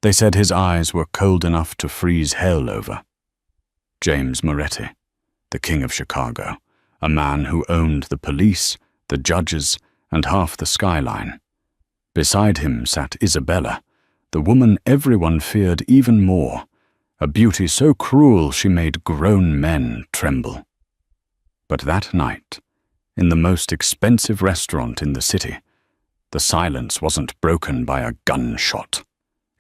They said his eyes were cold enough to freeze hell over. James Moretti, the King of Chicago, a man who owned the police, the judges, and half the skyline. Beside him sat Isabella, the woman everyone feared even more, a beauty so cruel she made grown men tremble. But that night, in the most expensive restaurant in the city, the silence wasn't broken by a gunshot.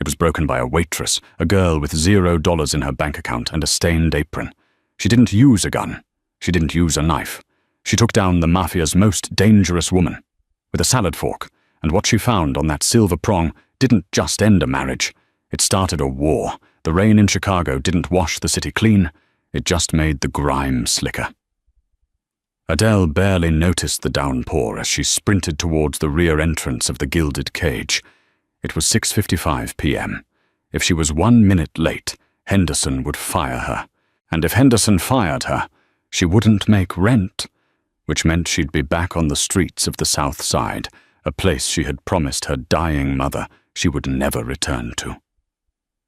It was broken by a waitress, a girl with $0 in her bank account and a stained apron. She didn't use a gun. She didn't use a knife. She took down the Mafia's most dangerous woman with a salad fork, and what she found on that silver prong didn't just end a marriage. It started a war. The rain in Chicago didn't wash the city clean. It just made the grime slicker. Adele barely noticed the downpour as she sprinted towards the rear entrance of the gilded cage. It was 6:55 p.m. If she was 1 minute late, Henderson would fire her. And if Henderson fired her, she wouldn't make rent, which meant she'd be back on the streets of the South Side, a place she had promised her dying mother she would never return to.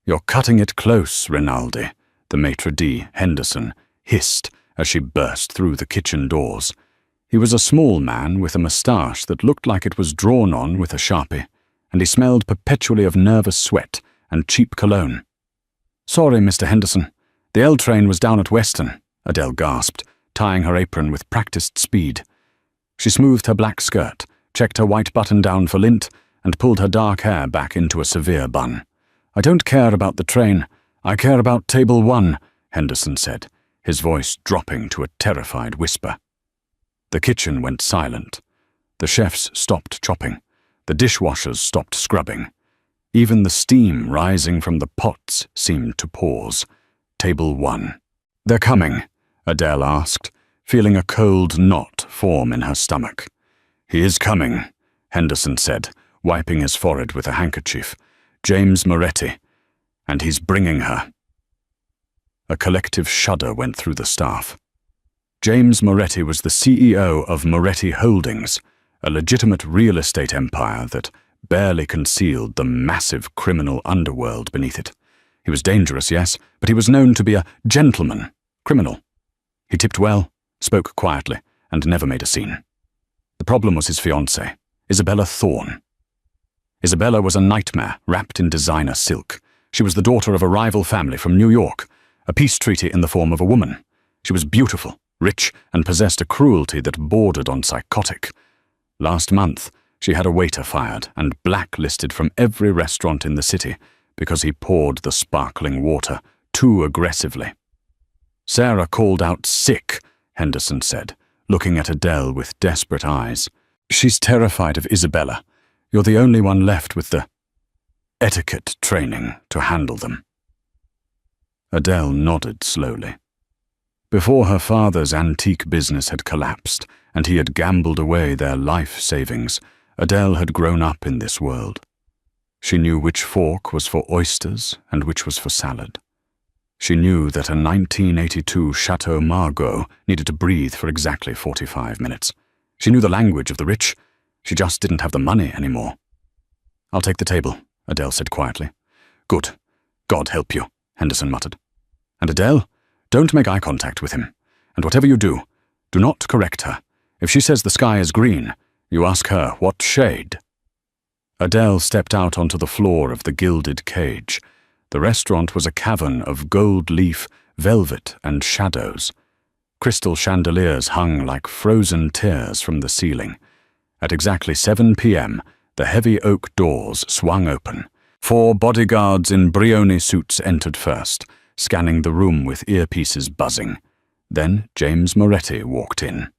"You're cutting it close, Rinaldi," the maitre d', Henderson, hissed as she burst through the kitchen doors. He was a small man with a moustache that looked like it was drawn on with a Sharpie, and he smelled perpetually of nervous sweat and cheap cologne. "Sorry, Mr. Henderson. The L train was down at Weston," Adele gasped, tying her apron with practiced speed. She smoothed her black skirt, checked her white button down for lint, and pulled her dark hair back into a severe bun. "I don't care about the train. I care about table 1, Henderson said, his voice dropping to a terrified whisper. The kitchen went silent. The chefs stopped chopping. The dishwashers stopped scrubbing. Even the steam rising from the pots seemed to pause. Table 1. "They're coming," Adele asked, feeling a cold knot form in her stomach. "He is coming," Henderson said, wiping his forehead with a handkerchief. "James Moretti. And he's bringing her." A collective shudder went through the staff. James Moretti was the CEO of Moretti Holdings, a legitimate real estate empire that barely concealed the massive criminal underworld beneath it. He was dangerous, yes, but he was known to be a gentleman criminal. He tipped well, spoke quietly, and never made a scene. The problem was his fiancée, Isabella Thorne. Isabella was a nightmare wrapped in designer silk. She was the daughter of a rival family from New York, a peace treaty in the form of a woman. She was beautiful, rich, and possessed a cruelty that bordered on psychotic. Last month, she had a waiter fired and blacklisted from every restaurant in the city because he poured the sparkling water too aggressively. "Sarah called out sick," Henderson said, looking at Adele with desperate eyes. "She's terrified of Isabella. You're the only one left with the etiquette training to handle them." Adele nodded slowly. Before her father's antique business had collapsed and he had gambled away their life savings, Adele had grown up in this world. She knew which fork was for oysters and which was for salad. She knew that a 1982 Chateau Margaux needed to breathe for exactly 45 minutes. She knew the language of the rich. She just didn't have the money anymore. "I'll take the table," Adele said quietly. "Good. God help you," Henderson muttered. "And Adele, don't make eye contact with him. And whatever you do, do not correct her. If she says the sky is green, you ask her what shade." Adele stepped out onto the floor of the gilded cage. The restaurant was a cavern of gold leaf, velvet, and shadows. Crystal chandeliers hung like frozen tears from the ceiling. At exactly 7 p.m., the heavy oak doors swung open. 4 bodyguards in Brioni suits entered first, scanning the room with earpieces buzzing. Then James Moretti walked in.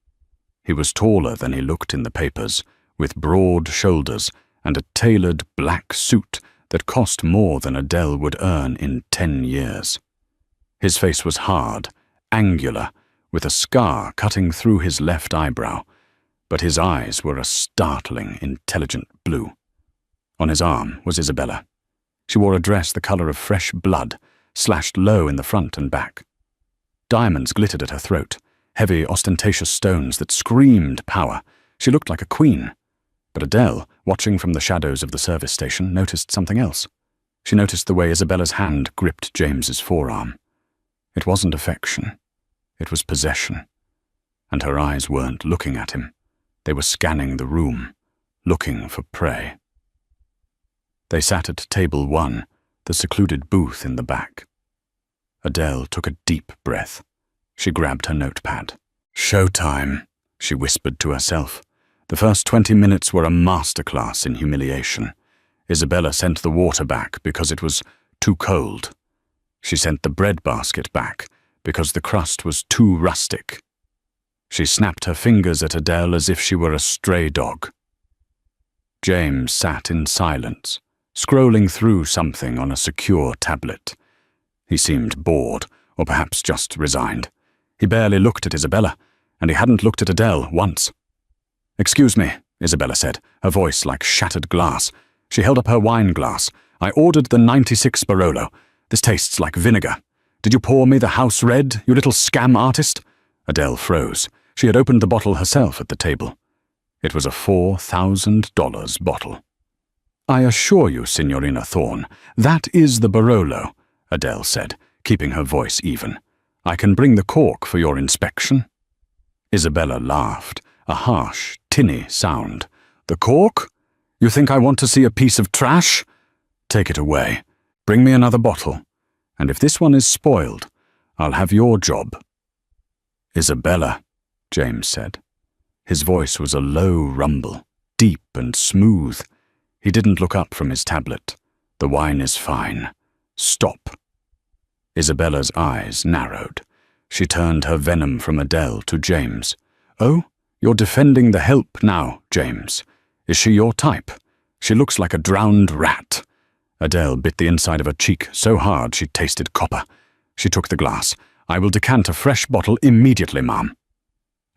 He was taller than he looked in the papers, with broad shoulders and a tailored black suit that cost more than Adele would earn in 10 years. His face was hard, angular, with a scar cutting through his left eyebrow, but his eyes were a startling, intelligent blue. On his arm was Isabella. She wore a dress the color of fresh blood, slashed low in the front and back. Diamonds glittered at her throat, heavy, ostentatious stones that screamed power. She looked like a queen. But Adele, watching from the shadows of the service station, noticed something else. She noticed the way Isabella's hand gripped James's forearm. It wasn't affection. It was possession. And her eyes weren't looking at him. They were scanning the room, looking for prey. They sat at table 1, the secluded booth in the back. Adele took a deep breath. She grabbed her notepad. "Showtime," she whispered to herself. The first 20 minutes were a masterclass in humiliation. Isabella sent the water back because it was too cold. She sent the bread basket back because the crust was too rustic. She snapped her fingers at Adele as if she were a stray dog. James sat in silence, scrolling through something on a secure tablet. He seemed bored, or perhaps just resigned. He barely looked at Isabella, and he hadn't looked at Adele once. "Excuse me," Isabella said, her voice like shattered glass. She held up her wine glass. "I ordered the 96 Barolo. This tastes like vinegar. Did you pour me the house red, you little scam artist?" Adele froze. She had opened the bottle herself at the table. It was a $4,000 bottle. "I assure you, Signorina Thorne, that is the Barolo," Adele said, keeping her voice even. "I can bring the cork for your inspection." Isabella laughed, a harsh, tinny sound. "The cork? You think I want to see a piece of trash? Take it away. Bring me another bottle. And if this one is spoiled, I'll have your job." "Isabella," James said. His voice was a low rumble, deep and smooth. He didn't look up from his tablet. "The wine is fine. Stop." Isabella's eyes narrowed. She turned her venom from Adele to James. "Oh, you're defending the help now, James. Is she your type? She looks like a drowned rat." Adele bit the inside of her cheek so hard she tasted copper. She took the glass. "I will decant a fresh bottle immediately, ma'am."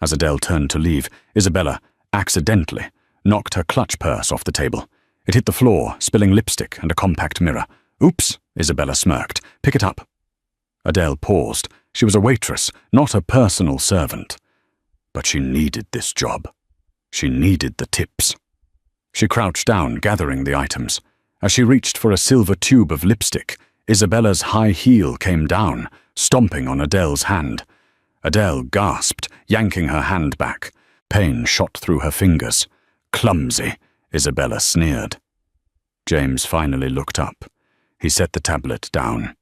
As Adele turned to leave, Isabella, accidentally, knocked her clutch purse off the table. It hit the floor, spilling lipstick and a compact mirror. "Oops," Isabella smirked. "Pick it up." Adele paused. She was a waitress, not a personal servant. But she needed this job. She needed the tips. She crouched down, gathering the items. As she reached for a silver tube of lipstick, Isabella's high heel came down, stomping on Adele's hand. Adele gasped, yanking her hand back. Pain shot through her fingers. "Clumsy," Isabella sneered. James finally looked up. He set the tablet down.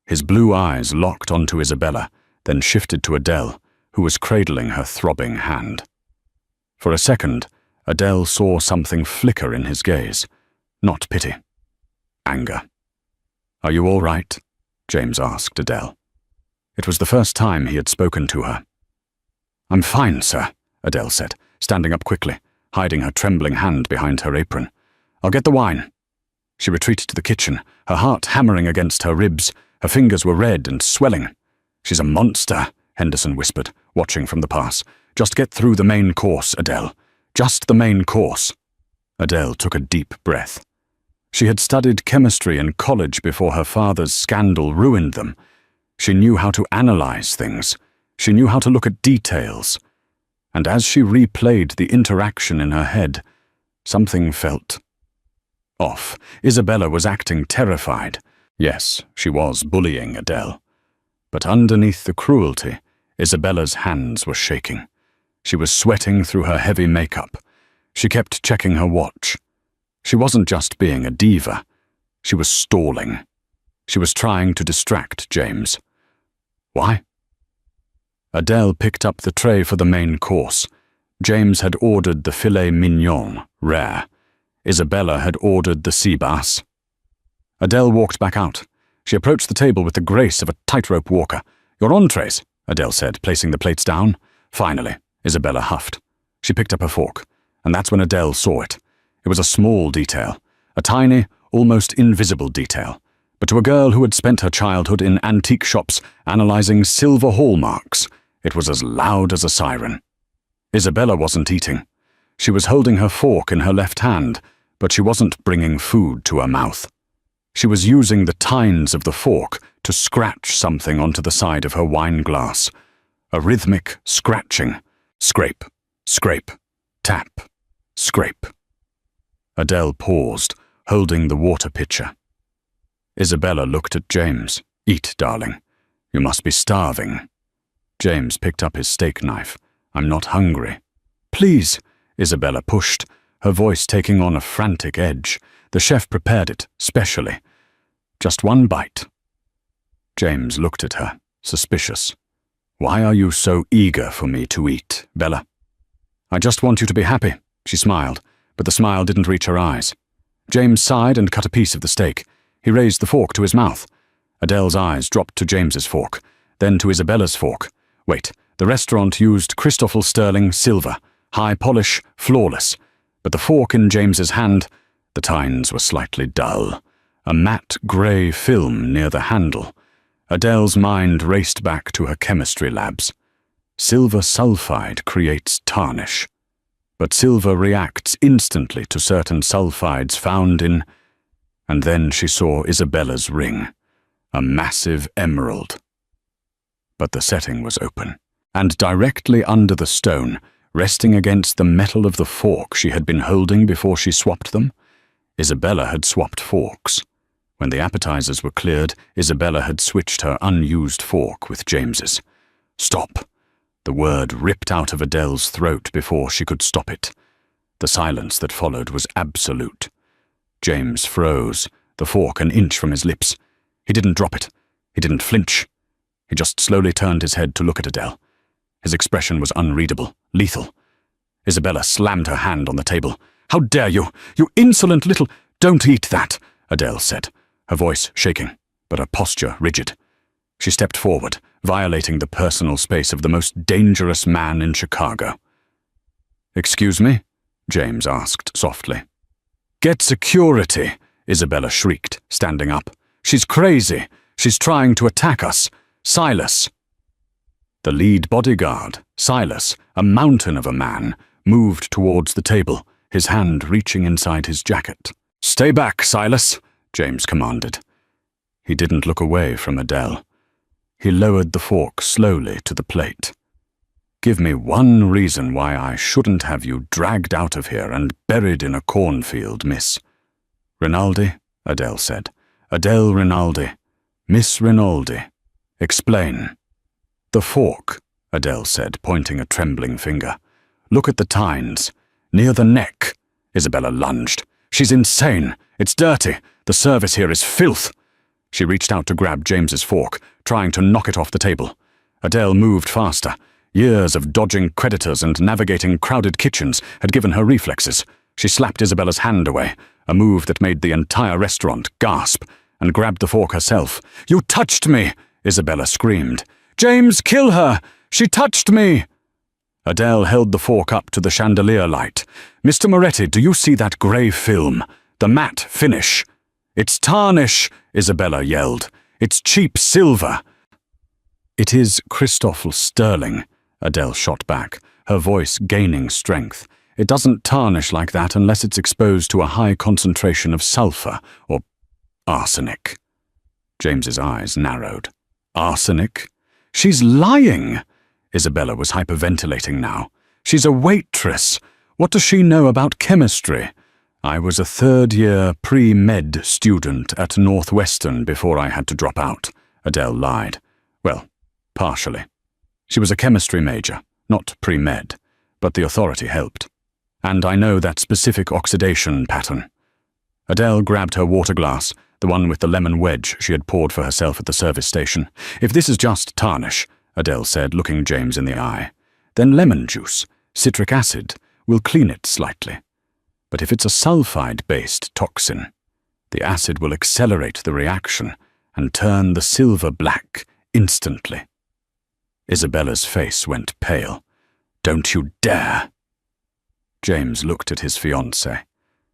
His blue eyes locked onto Isabella, then shifted to Adele, who was cradling her throbbing hand. For a second, Adele saw something flicker in his gaze. Not pity. Anger. "Are you all right?" James asked Adele. It was the first time he had spoken to her. "I'm fine, sir," Adele said, standing up quickly, hiding her trembling hand behind her apron. "I'll get the wine." She retreated to the kitchen, her heart hammering against her ribs. Her fingers were red and swelling. "She's a monster," Henderson whispered, watching from the pass. "Just get through the main course, Adele. Just the main course." Adele took a deep breath. She had studied chemistry in college before her father's scandal ruined them. She knew how to analyze things. She knew how to look at details. And as she replayed the interaction in her head, something felt off. Isabella was acting terrified. Yes, she was bullying Adele. But underneath the cruelty, Isabella's hands were shaking. She was sweating through her heavy makeup. She kept checking her watch. She wasn't just being a diva. She was stalling. She was trying to distract James. Why? Adele picked up the tray for the main course. James had ordered the filet mignon, rare. Isabella had ordered the sea bass. Adele walked back out. She approached the table with the grace of a tightrope walker. "Your entrees," Adele said, placing the plates down. "Finally," Isabella huffed. She picked up her fork, and that's when Adele saw it. It was a small detail, a tiny, almost invisible detail. But to a girl who had spent her childhood in antique shops analyzing silver hallmarks, it was as loud as a siren. Isabella wasn't eating. She was holding her fork in her left hand, but she wasn't bringing food to her mouth. She was using the tines of the fork to scratch something onto the side of her wine glass. A rhythmic scratching. Scrape, scrape, tap, scrape. Adele paused, holding the water pitcher. Isabella looked at James. "Eat, darling. You must be starving." James picked up his steak knife. "I'm not hungry." "Please," Isabella pushed, her voice taking on a frantic edge. "The chef prepared it, specially. Just one bite." James looked at her, suspicious. "Why are you so eager for me to eat, Bella?" "I just want you to be happy," she smiled, but the smile didn't reach her eyes. James sighed and cut a piece of the steak. He raised the fork to his mouth. Adele's eyes dropped to James's fork, then to Isabella's fork. Wait, the restaurant used Christoffel Sterling silver, high polish, flawless, but the fork in James's hand, the tines were slightly dull, a matte grey film near the handle. Adele's mind raced back to her chemistry labs. Silver sulfide creates tarnish, but silver reacts instantly to certain sulfides found in... And then she saw Isabella's ring, a massive emerald. But the setting was open, and directly under the stone, resting against the metal of the fork she had been holding before she swapped them, Isabella had swapped forks. When the appetizers were cleared, Isabella had switched her unused fork with James's. "Stop!" The word ripped out of Adele's throat before she could stop it. The silence that followed was absolute. James froze, the fork an inch from his lips. He didn't drop it. He didn't flinch. He just slowly turned his head to look at Adele. His expression was unreadable, lethal. Isabella slammed her hand on the table. "How dare you! You insolent little—" "Don't eat that," Adele said, her voice shaking, but her posture rigid. She stepped forward, violating the personal space of the most dangerous man in Chicago. "Excuse me?" James asked softly. "Get security," Isabella shrieked, standing up. "She's crazy. She's trying to attack us. Silas." The lead bodyguard, Silas, a mountain of a man, moved towards the table, his hand reaching inside his jacket. "Stay back, Silas," James commanded. He didn't look away from Adele. He lowered the fork slowly to the plate. "Give me one reason why I shouldn't have you dragged out of here and buried in a cornfield, miss." "Rinaldi," Adele said. "Adele Rinaldi. Miss Rinaldi. Explain." "The fork," Adele said, pointing a trembling finger. "Look at the tines. Near the neck." Isabella lunged. "She's insane. It's dirty. The service here is filth." She reached out to grab James's fork, trying to knock it off the table. Adele moved faster. Years of dodging creditors and navigating crowded kitchens had given her reflexes. She slapped Isabella's hand away, a move that made the entire restaurant gasp, and grabbed the fork herself. "You touched me!" Isabella screamed. "James, kill her! She touched me!" Adele held the fork up to the chandelier light. "Mr. Moretti, do you see that grey film? The matte finish?" "It's tarnish!" Isabella yelled. "It's cheap silver!" "It is Christoffel Sterling," Adele shot back, her voice gaining strength. "It doesn't tarnish like that unless it's exposed to a high concentration of sulfur or arsenic." James's eyes narrowed. "Arsenic? She's lying!" Isabella was hyperventilating now. "She's a waitress. What does she know about chemistry?" "I was a third-year pre-med student at Northwestern before I had to drop out," Adele lied. "Well, partially. She was a chemistry major, not pre-med, but the authority helped. And I know that specific oxidation pattern." Adele grabbed her water glass, the one with the lemon wedge she had poured for herself at the service station. "If this is just tarnish," Adele said, looking James in the eye, "then lemon juice, citric acid, will clean it slightly. But if it's a sulfide-based toxin, the acid will accelerate the reaction and turn the silver black instantly." Isabella's face went pale. "Don't you dare!" James looked at his fiancée,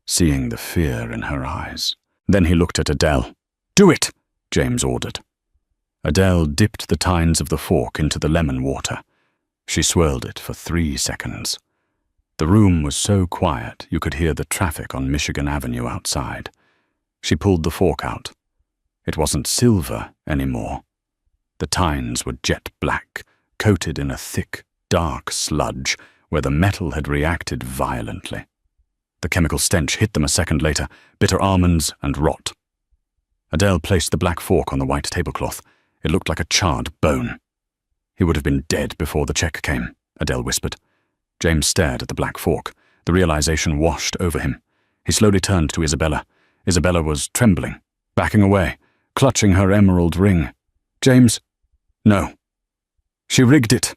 seeing the fear in her eyes. Then he looked at Adele. "Do it!" James ordered. Adele dipped the tines of the fork into the lemon water. She swirled it for 3 seconds. The room was so quiet you could hear the traffic on Michigan Avenue outside. She pulled the fork out. It wasn't silver anymore. The tines were jet black, coated in a thick, dark sludge where the metal had reacted violently. The chemical stench hit them a second later, bitter almonds and rot. Adele placed the black fork on the white tablecloth. It looked like a charred bone. "He would have been dead before the check came," Adele whispered. James stared at the black fork. The realization washed over him. He slowly turned to Isabella. Isabella was trembling, backing away, clutching her emerald ring. "James, no. She rigged it.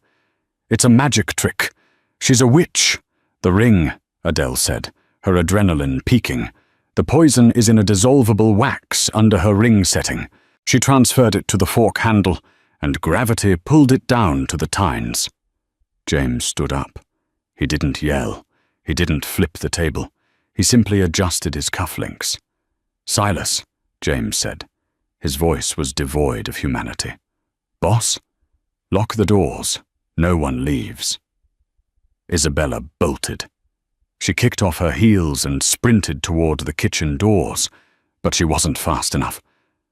It's a magic trick. She's a witch." "The ring," Adele said, her adrenaline peaking. "The poison is in a dissolvable wax under her ring setting. She transferred it to the fork handle, and gravity pulled it down to the tines." James stood up. He didn't yell. He didn't flip the table. He simply adjusted his cufflinks. "Silas," James said. His voice was devoid of humanity. "Boss? Lock the doors. No one leaves." Isabella bolted. She kicked off her heels and sprinted toward the kitchen doors, but she wasn't fast enough.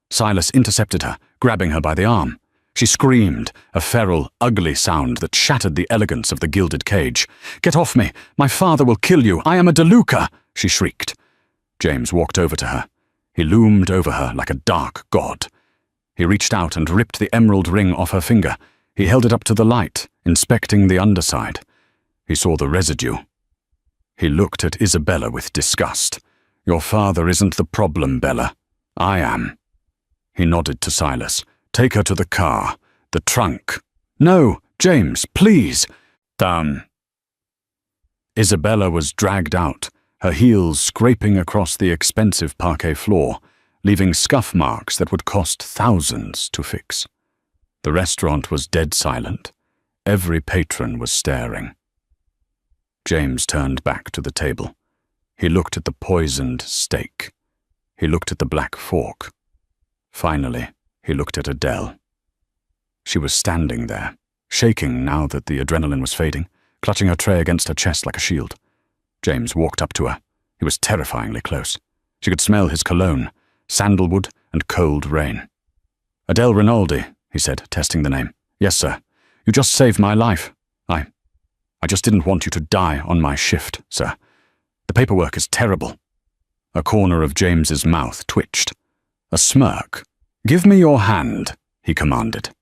Silas intercepted her, grabbing her by the arm. She screamed, a feral, ugly sound that shattered the elegance of the gilded cage. "Get off me! My father will kill you! I am a DeLuca!" she shrieked. James walked over to her. He loomed over her like a dark god. He reached out and ripped the emerald ring off her finger. He held it up to the light, inspecting the underside. He saw the residue. He looked at Isabella with disgust. "Your father isn't the problem, Bella. I am." He nodded to Silas. "Take her to the car. The trunk." "No, James, please." "Down." Isabella was dragged out, her heels scraping across the expensive parquet floor, leaving scuff marks that would cost thousands to fix. The restaurant was dead silent. Every patron was staring. James turned back to the table. He looked at the poisoned steak. He looked at the black fork. Finally, he looked at Adele. She was standing there, shaking now that the adrenaline was fading, clutching her tray against her chest like a shield. James walked up to her. He was terrifyingly close. She could smell his cologne, sandalwood and cold rain. "Adele Rinaldi," he said, testing the name. "Yes, sir. You just saved my life. I just didn't want you to die on my shift, sir. The paperwork is terrible." A corner of James's mouth twitched. A smirk. "Give me your hand," he commanded.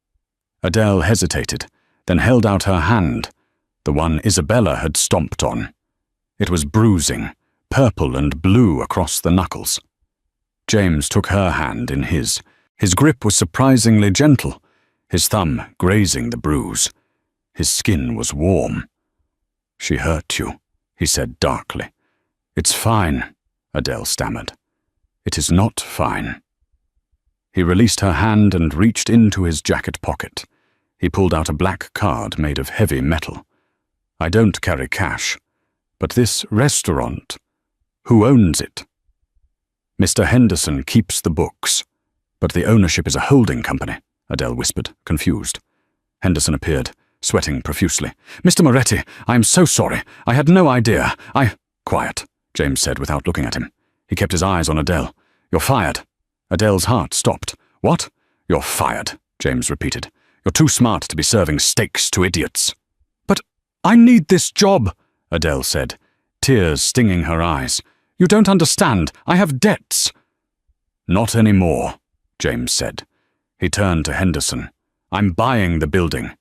Adele hesitated, then held out her hand, the one Isabella had stomped on. It was bruising, purple and blue across the knuckles. James took her hand in his. His grip was surprisingly gentle, his thumb grazing the bruise. His skin was warm. "She hurt you," he said darkly. "It's fine," Adele stammered. "It is not fine." He released her hand and reached into his jacket pocket. He pulled out a black card made of heavy metal. "I don't carry cash, but this restaurant, who owns it?" "Mr. Henderson keeps the books, but the ownership is a holding company," Adele whispered, confused. Henderson appeared, sweating profusely. "Mr. Moretti, I am so sorry. I had no idea. "Quiet," James said without looking at him. He kept his eyes on Adele. "You're fired." Adele's heart stopped. "What?" "You're fired," James repeated. "You're too smart to be serving steaks to idiots." "But I need this job," Adele said, tears stinging her eyes. "You don't understand. I have debts." "Not anymore," James said. He turned to Henderson. "I'm buying the building.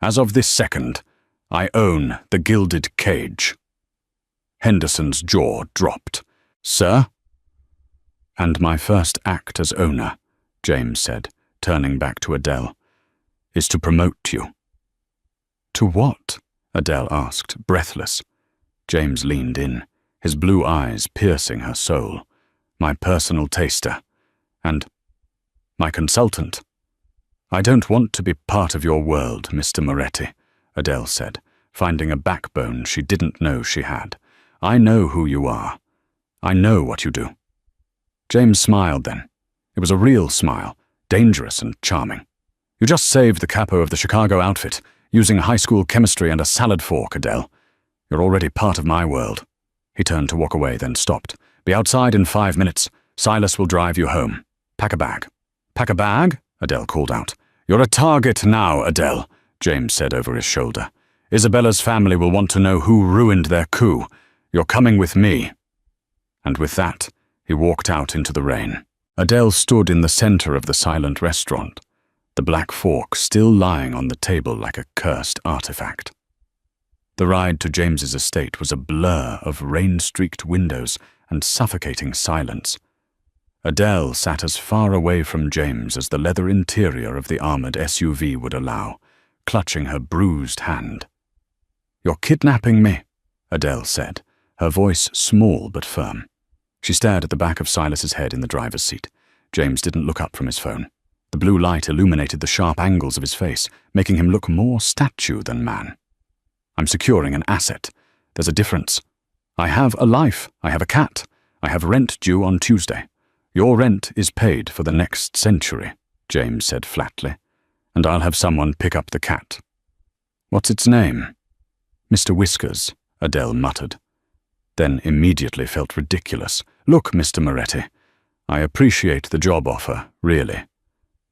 As of this second, I own the gilded cage." Henderson's jaw dropped. "Sir?" "And my first act as owner," James said, turning back to Adele, "is to promote you." "To what?" Adele asked, breathless. James leaned in, his blue eyes piercing her soul. "My personal taster. And my consultant." "I don't want to be part of your world, Mr. Moretti," Adele said, finding a backbone she didn't know she had. "I know who you are. I know what you do." James smiled then. It was a real smile, dangerous and charming. "You just saved the capo of the Chicago outfit, using high school chemistry and a salad fork, Adele. You're already part of my world." He turned to walk away, then stopped. "Be outside in 5 minutes. Silas will drive you home. Pack a bag." "Pack a bag?" Adele called out. "You're a target now, Adele," James said over his shoulder. "Isabella's family will want to know who ruined their coup. You're coming with me." And with that, he walked out into the rain. Adele stood in the center of the silent restaurant, the black fork still lying on the table like a cursed artifact. The ride to James's estate was a blur of rain-streaked windows and suffocating silence. Adele sat as far away from James as the leather interior of the armored SUV would allow, clutching her bruised hand. "You're kidnapping me," Adele said, her voice small but firm. She stared at the back of Silas's head in the driver's seat. James didn't look up from his phone. The blue light illuminated the sharp angles of his face, making him look more statue than man. "I'm securing an asset. There's a difference. I have a life. I have a cat. I have rent due on Tuesday. Your rent is paid for the next century," James said flatly, "and I'll have someone pick up the cat." "What's its name?" "Mr. Whiskers," Adele muttered, then immediately felt ridiculous. "Look, Mr. Moretti, I appreciate the job offer, really.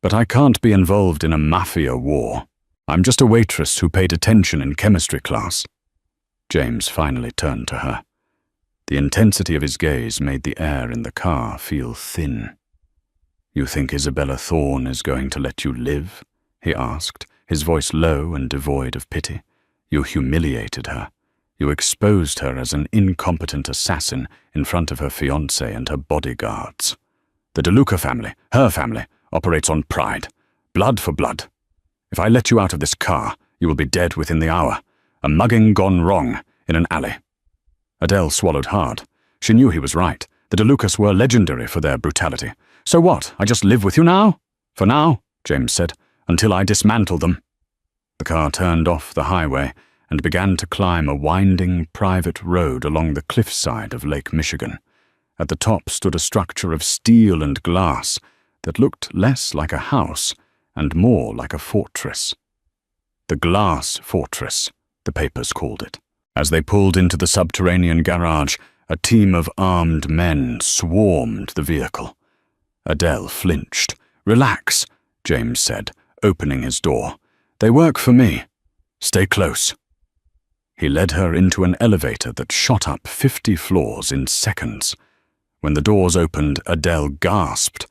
But I can't be involved in a Mafia war. I'm just a waitress who paid attention in chemistry class." James finally turned to her. The intensity of his gaze made the air in the car feel thin. "You think Isabella Thorne is going to let you live?" he asked, his voice low and devoid of pity. "You humiliated her. You exposed her as an incompetent assassin in front of her fiancé and her bodyguards. The DeLuca family, her family, operates on pride. Blood for blood. If I let you out of this car, you will be dead within the hour. A mugging gone wrong in an alley." Adele swallowed hard. She knew he was right. The DeLucas were legendary for their brutality. "So what? I just live with you now?" "For now," James said, "until I dismantle them." The car turned off the highway and began to climb a winding private road along the cliffside of Lake Michigan. At the top stood a structure of steel and glass that looked less like a house and more like a fortress. The Glass Fortress, the papers called it. As they pulled into the subterranean garage, a team of armed men swarmed the vehicle. Adele flinched. "Relax," James said, opening his door. "They work for me. Stay close." He led her into an elevator that shot up 50 floors in seconds. When the doors opened, Adele gasped.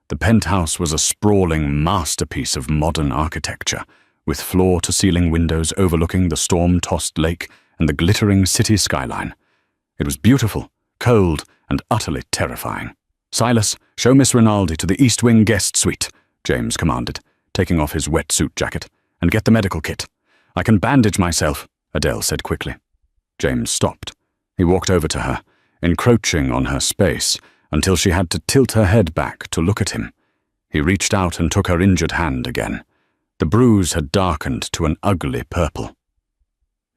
The penthouse was a sprawling masterpiece of modern architecture, with floor-to-ceiling windows overlooking the storm-tossed lake and the glittering city skyline. It was beautiful, cold, and utterly terrifying. "Silas, show Miss Rinaldi to the East Wing guest suite," James commanded, taking off his wetsuit jacket, "and get the medical kit." "I can bandage myself," Adele said quickly. James stopped. He walked over to her, encroaching on her space until she had to tilt her head back to look at him. He reached out and took her injured hand again. The bruise had darkened to an ugly purple.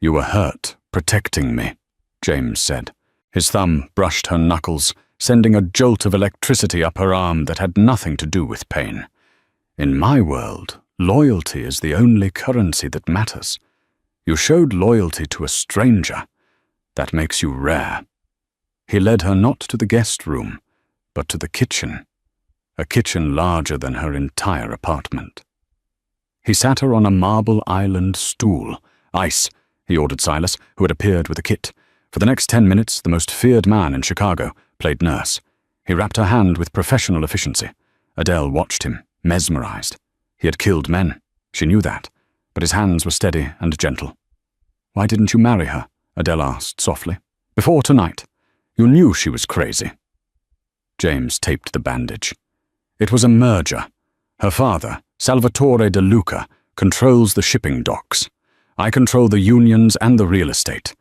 "You were hurt, protecting me," James said. His thumb brushed her knuckles, sending a jolt of electricity up her arm that had nothing to do with pain. "In my world, loyalty is the only currency that matters. You showed loyalty to a stranger. That makes you rare." He led her not to the guest room, but to the kitchen, a kitchen larger than her entire apartment. He sat her on a marble island stool. "Ice," he ordered Silas, who had appeared with a kit. For the next 10 minutes, the most feared man in Chicago played nurse. He wrapped her hand with professional efficiency. Adele watched him, mesmerized. He had killed men. She knew that, but his hands were steady and gentle. "Why didn't you marry her?" Adele asked softly. "Before tonight. You knew she was crazy." James taped the bandage. "It was a merger. Her father, Salvatore De Luca, controls the shipping docks. I control the unions and the real estate.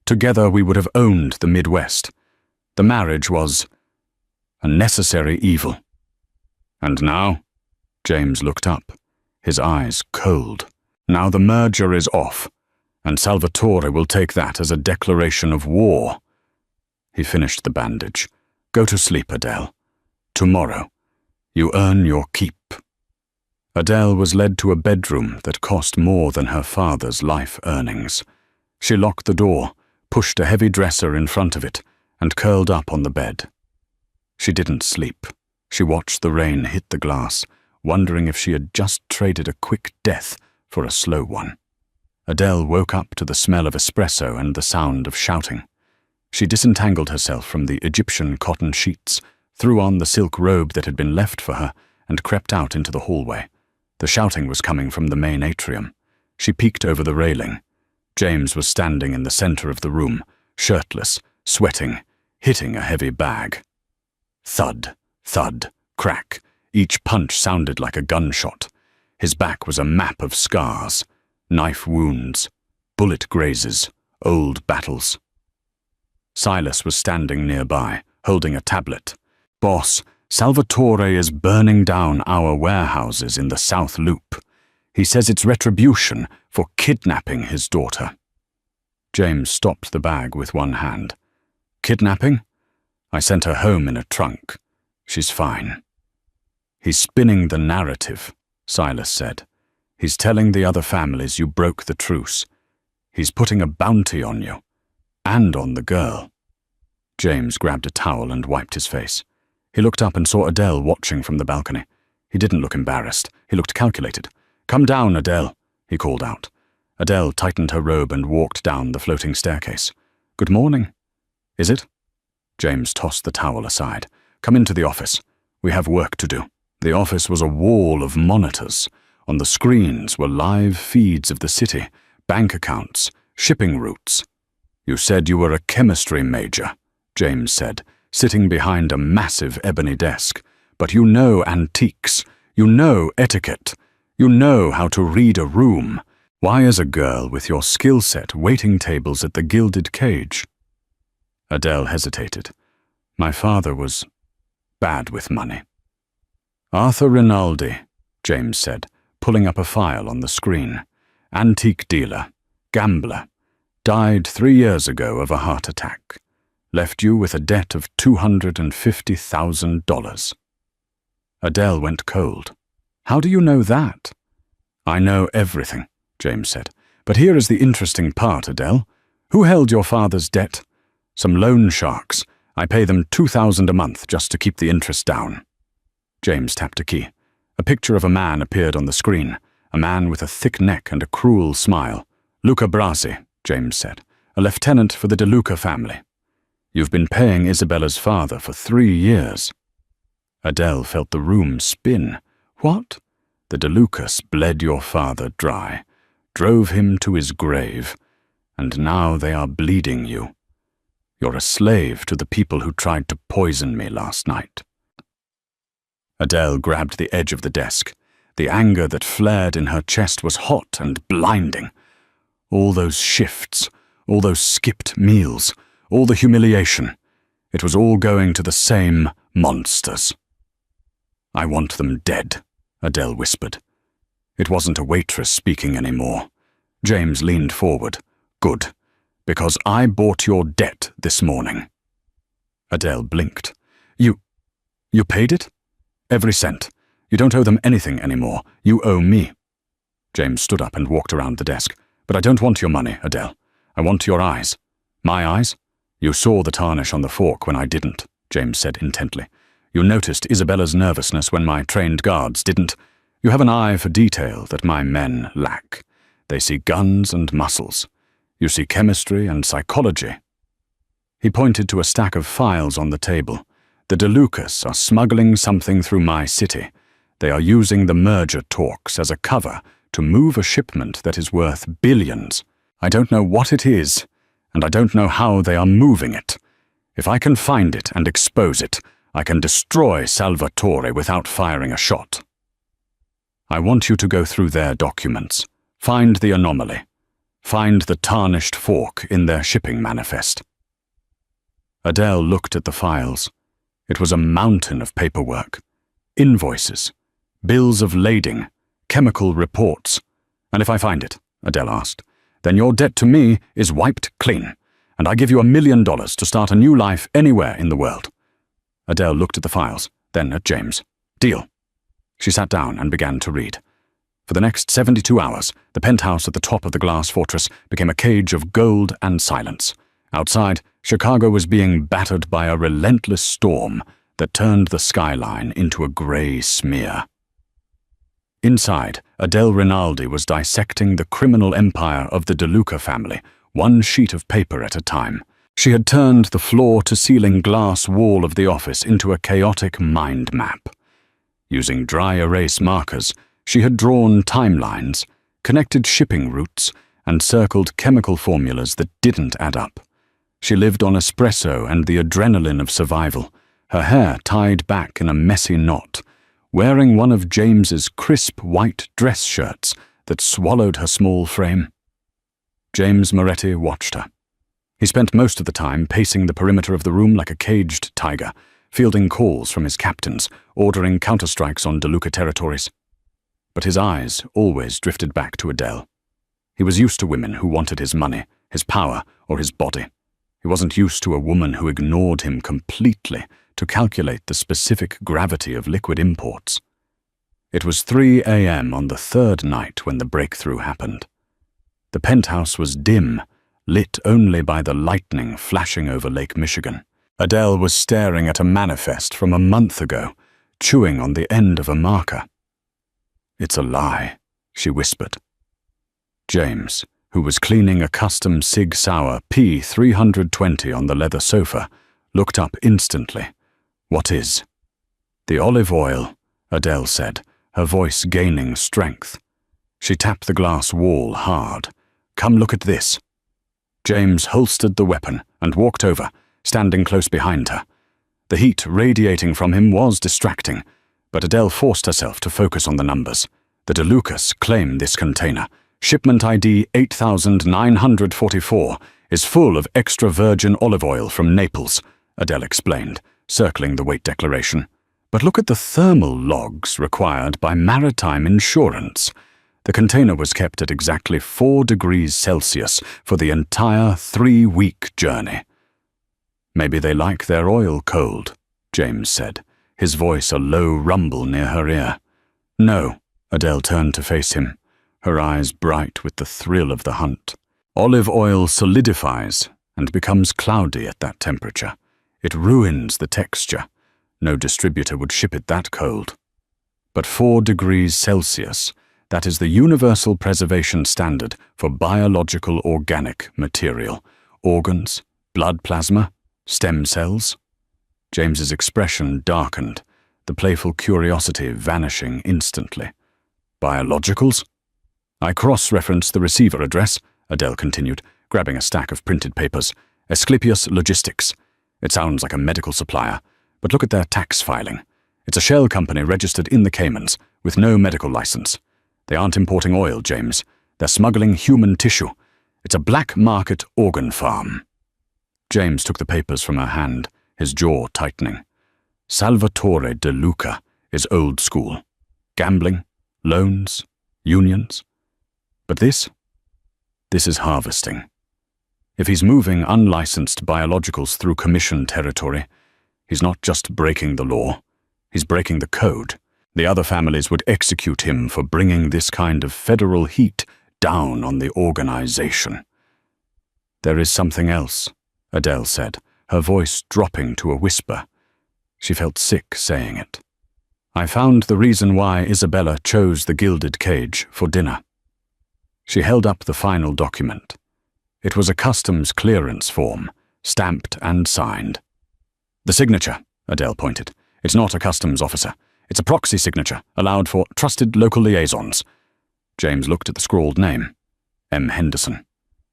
Together we would have owned the Midwest. The marriage was a necessary evil." "And now?" James looked up, his eyes cold. "Now the merger is off, and Salvatore will take that as a declaration of war." He finished the bandage. "Go to sleep, Adele. Tomorrow, you earn your keep." Adele was led to a bedroom that cost more than her father's life earnings. She locked the door, pushed a heavy dresser in front of it, and curled up on the bed. She didn't sleep. She watched the rain hit the glass, wondering if she had just traded a quick death for a slow one. Adele woke up to the smell of espresso and the sound of shouting. She disentangled herself from the Egyptian cotton sheets, threw on the silk robe that had been left for her, and crept out into the hallway. The shouting was coming from the main atrium. She peeked over the railing. James was standing in the center of the room, shirtless, sweating, hitting a heavy bag. Thud, thud, crack. Each punch sounded like a gunshot. His back was a map of scars, knife wounds, bullet grazes, old battles. Silas was standing nearby, holding a tablet. "Boss, Salvatore is burning down our warehouses in the South Loop. He says it's retribution for kidnapping his daughter." James stopped the bag with one hand. "Kidnapping? I sent her home in a trunk. She's fine." "He's spinning the narrative," Silas said. "He's telling the other families you broke the truce. He's putting a bounty on you. And on the girl." James grabbed a towel and wiped his face. He looked up and saw Adele watching from the balcony. He didn't look embarrassed. He looked calculated. "Come down, Adele," he called out. Adele tightened her robe and walked down the floating staircase. "Good morning." "Is it?" James tossed the towel aside. "Come into the office. We have work to do." The office was a wall of monitors. On the screens were live feeds of the city, bank accounts, shipping routes. "You said you were a chemistry major," James said, sitting behind a massive ebony desk. "But you know antiques. You know etiquette. You know how to read a room. Why is a girl with your skill set waiting tables at the Gilded Cage?" Adele hesitated. "My father was bad with money." "Arthur Rinaldi," James said, pulling up a file on the screen. "Antique dealer, gambler, died 3 years ago of a heart attack. Left you with a debt of $250,000. Adele went cold. "How do you know that?" "I know everything," James said. "But here is the interesting part, Adele. Who held your father's debt?" "Some loan sharks. I pay them $2,000 a month just to keep the interest down." James tapped a key. A picture of a man appeared on the screen, a man with a thick neck and a cruel smile. "Luca Brasi," James said, "a lieutenant for the De Luca family. You've been paying Isabella's father for 3 years." Adele felt the room spin. "What?" "The De Lucas bled your father dry, drove him to his grave, and now they are bleeding you. You're a slave to the people who tried to poison me last night." Adele grabbed the edge of the desk. The anger that flared in her chest was hot and blinding. All those shifts, all those skipped meals, all the humiliation. It was all going to the same monsters. "I want them dead," Adele whispered. It wasn't a waitress speaking anymore. James leaned forward. "Good, because I bought your debt this morning." Adele blinked. You paid it?" "Every cent. You don't owe them anything anymore. You owe me." James stood up and walked around the desk. "But I don't want your money, Adele. I want your eyes." "My eyes?" "You saw the tarnish on the fork when I didn't," James said intently. "You noticed Isabella's nervousness when my trained guards didn't. You have an eye for detail that my men lack. They see guns and muscles. You see chemistry and psychology." He pointed to a stack of files on the table. "The De Lucas are smuggling something through my city. They are using the merger talks as a cover to move a shipment that is worth billions. I don't know what it is, and I don't know how they are moving it. If I can find it and expose it, I can destroy Salvatore without firing a shot. I want you to go through their documents, find the anomaly, find the tarnished fork in their shipping manifest." Adele looked at the files. It was a mountain of paperwork. Invoices, bills of lading, chemical reports. "And if I find it," Adele asked, "then your debt to me is wiped clean, and I give you $1 million to start a new life anywhere in the world." Adele looked at the files, then at James. "Deal." She sat down and began to read. For the next 72 hours, the penthouse at the top of the glass fortress became a cage of gold and silence. Outside, Chicago was being battered by a relentless storm that turned the skyline into a gray smear. Inside, Adele Rinaldi was dissecting the criminal empire of the De Luca family, one sheet of paper at a time. She had turned the floor-to-ceiling glass wall of the office into a chaotic mind map. Using dry erase markers, she had drawn timelines, connected shipping routes, and circled chemical formulas that didn't add up. She lived on espresso and the adrenaline of survival, her hair tied back in a messy knot, wearing one of James's crisp white dress shirts that swallowed her small frame. James Moretti watched her. He spent most of the time pacing the perimeter of the room like a caged tiger, fielding calls from his captains, ordering counterstrikes on DeLuca territories. But his eyes always drifted back to Adele. He was used to women who wanted his money, his power, or his body. He wasn't used to a woman who ignored him completely to calculate the specific gravity of liquid imports. It was 3 a.m. on the third night when the breakthrough happened. The penthouse was dim, lit only by the lightning flashing over Lake Michigan. Adele was staring at a manifest from a month ago, chewing on the end of a marker. "It's a lie," she whispered. James, who was cleaning a custom Sig Sauer P320 on the leather sofa, looked up instantly. "What is?" "The olive oil," Adele said, her voice gaining strength. She tapped the glass wall hard. "Come look at this." James holstered the weapon and walked over, standing close behind her. The heat radiating from him was distracting, but Adele forced herself to focus on the numbers. The DeLucas claim this container, shipment ID 8944, is full of extra virgin olive oil from Naples, Adele explained, circling the weight declaration. "But look at the thermal logs required by maritime insurance. The container was kept at exactly 4 degrees Celsius for the entire 3-week journey." "Maybe they like their oil cold," James said, his voice a low rumble near her ear. "No," Adele turned to face him, her eyes bright with the thrill of the hunt. "Olive oil solidifies and becomes cloudy at that temperature. It ruins the texture. No distributor would ship it that cold. But 4 degrees Celsius, that is the universal preservation standard for biological organic material, organs, blood plasma, stem cells." James's expression darkened, the playful curiosity vanishing instantly. "Biologicals?" "I cross-referenced the receiver address," Adele continued, grabbing a stack of printed papers. "Asclepius Logistics. It sounds like a medical supplier, but look at their tax filing. It's a shell company registered in the Caymans, with no medical license. They aren't importing oil, James. They're smuggling human tissue. It's a black market organ farm." James took the papers from her hand, his jaw tightening. Salvatore De Luca is old school. Gambling, loans, unions. But this is harvesting. If he's moving unlicensed biologicals through commission territory, he's not just breaking the law, he's breaking the code. The other families would execute him for bringing this kind of federal heat down on the organization. "There is something else," Adele said, her voice dropping to a whisper. She felt sick saying it. "I found the reason why Isabella chose the gilded cage for dinner." She held up the final document. It was a customs clearance form, stamped and signed. "The signature," Adele pointed. "It's not a customs officer. It's a proxy signature, allowed for trusted local liaisons." James looked at the scrawled name. M. Henderson.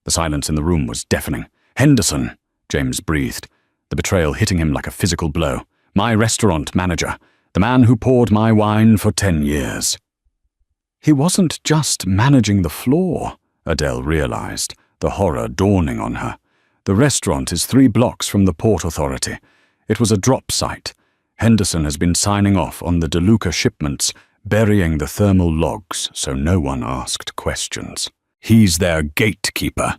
The silence in the room was deafening. "Henderson," James breathed, the betrayal hitting him like a physical blow. "My restaurant manager, the man who poured my wine for 10 years. He wasn't just managing the floor, Adele realized, the horror dawning on her. The restaurant is 3 blocks from the Port Authority. It was a drop site. Henderson has been signing off on the DeLuca shipments, burying the thermal logs so no one asked questions. He's their gatekeeper.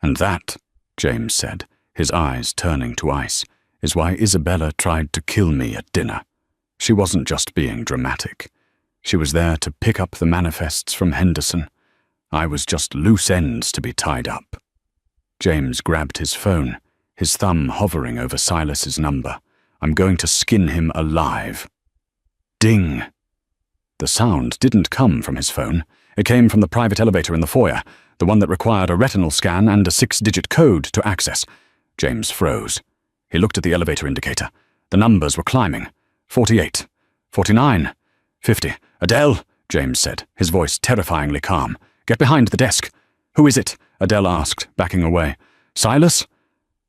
"And that," James said, his eyes turning to ice, "is why Isabella tried to kill me at dinner. She wasn't just being dramatic. She was there to pick up the manifests from Henderson. I was just loose ends to be tied up." James grabbed his phone, his thumb hovering over Silas's number. "I'm going to skin him alive." Ding! The sound didn't come from his phone. It came from the private elevator in the foyer, the one that required a retinal scan and a 6-digit code to access. James froze. He looked at the elevator indicator. The numbers were climbing. 48, 49, 50. "Adele," James said, his voice terrifyingly calm. "Get behind the desk." "Who is it?" Adele asked, backing away. "Silas?"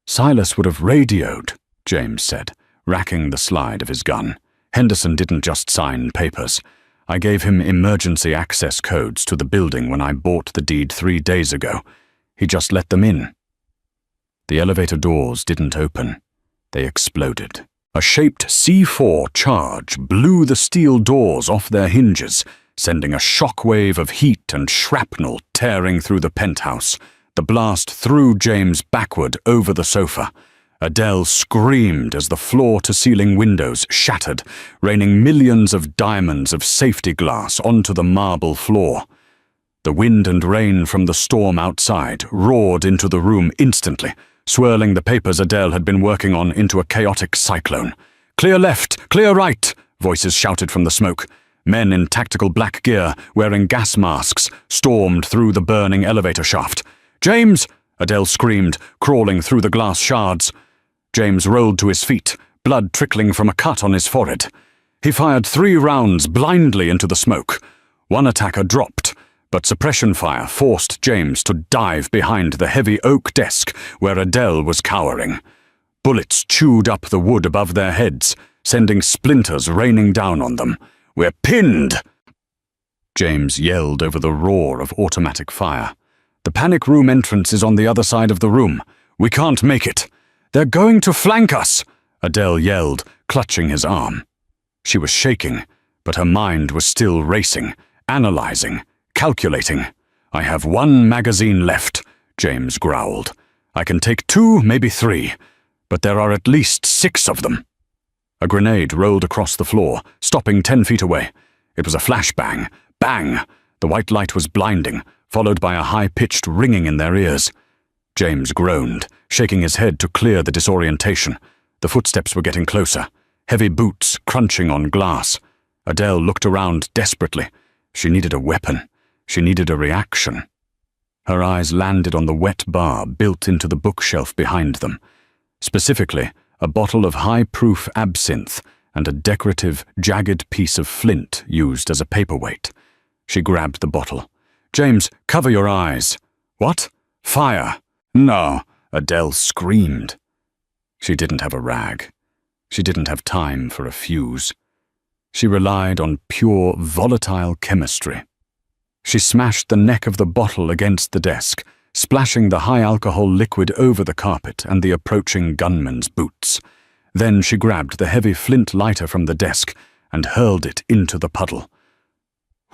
"Silas would have radioed," James said, racking the slide of his gun. "Henderson didn't just sign papers. I gave him emergency access codes to the building when I bought the deed 3 days ago. He just let them in." The elevator doors didn't open. They exploded. A shaped C4 charge blew the steel doors off their hinges, sending a shockwave of heat and shrapnel tearing through the penthouse. The blast threw James backward over the sofa. Adele screamed as the floor-to-ceiling windows shattered, raining millions of diamonds of safety glass onto the marble floor. The wind and rain from the storm outside roared into the room instantly, swirling the papers Adele had been working on into a chaotic cyclone. "Clear left! Clear right!" voices shouted from the smoke. Men in tactical black gear, wearing gas masks, stormed through the burning elevator shaft. "James!" Adele screamed, crawling through the glass shards. James rolled to his feet, blood trickling from a cut on his forehead. He fired 3 rounds blindly into the smoke. One attacker dropped, but suppression fire forced James to dive behind the heavy oak desk where Adele was cowering. Bullets chewed up the wood above their heads, sending splinters raining down on them. "We're pinned!" James yelled over the roar of automatic fire. "The panic room entrance is on the other side of the room. We can't make it. They're going to flank us!" Adele yelled, clutching his arm. She was shaking, but her mind was still racing, analyzing, calculating. "I have 1 magazine left," James growled. "I can take 2, maybe 3, but there are at least 6 of them." A grenade rolled across the floor, stopping 10 feet away. It was a flashbang. Bang! The white light was blinding, followed by a high-pitched ringing in their ears. James groaned, shaking his head to clear the disorientation. The footsteps were getting closer, heavy boots crunching on glass. Adele looked around desperately. She needed a weapon. She needed a reaction. Her eyes landed on the wet bar built into the bookshelf behind them. Specifically, a bottle of high-proof absinthe and a decorative, jagged piece of flint used as a paperweight. She grabbed the bottle. "James, cover your eyes." "What? Fire!" "No," Adele screamed. She didn't have a rag. She didn't have time for a fuse. She relied on pure, volatile chemistry. She smashed the neck of the bottle against the desk, splashing the high-alcohol liquid over the carpet and the approaching gunman's boots. Then she grabbed the heavy flint lighter from the desk and hurled it into the puddle.